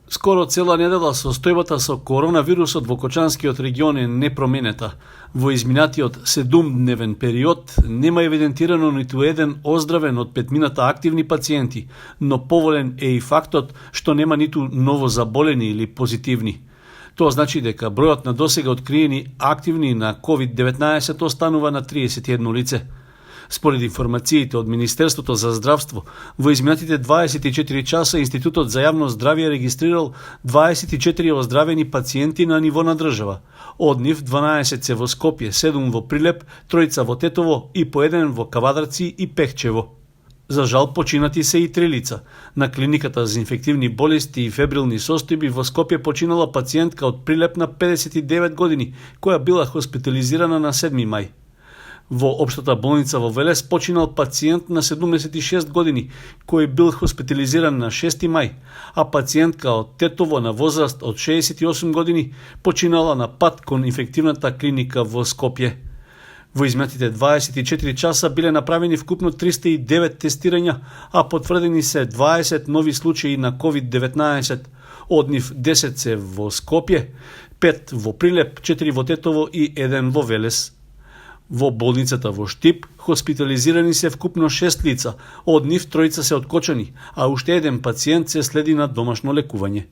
Скоро цела недела состојбата со коронавирусот во Кочанскиот регион е непроменета. Во изминатиот 7-дневен период нема евидентирано ниту еден оздравен од петмината активни пациенти, но поволен е и фактот што нема ниту ново заболени или позитивни. Тоа значи дека бројот на досега откриени активни на COVID-19 останува на 31 лице. Според информациите од Министерството за здравство, во изминатите 24 часа Институтот за јавно здравје регистрирал 24 оздравени пациенти на ниво на држава. Од нив 12 се во Скопје, 7 во Прилеп, 3 во Тетово и по 1 во Кавадарци и Пехчево. За жал починати се и 3 лица. На клиниката за инфективни болести и фебрилни состојби во Скопје починала пациентка од Прилеп на 59 години, која била хоспитализирана на 7 мај. Во општата болница во Велес починал пациент на 76 години, кој бил хоспитализиран на 6 мај, а пациентка од Тетово на возраст од 68 години починала на пат кон инфективната клиника во Скопје. Во изминатите 24 часа биле направени вкупно 309 тестирања, а потврдени се 20 нови случаи на COVID-19, од нив 10 се во Скопје, 5 во Прилеп, 4 во Тетово и 1 во Велес. Во болницата во Штип хоспитализирани се вкупно 6 лица, од нив 3 се откочани, а уште еден пациент се следи на домашно лекување.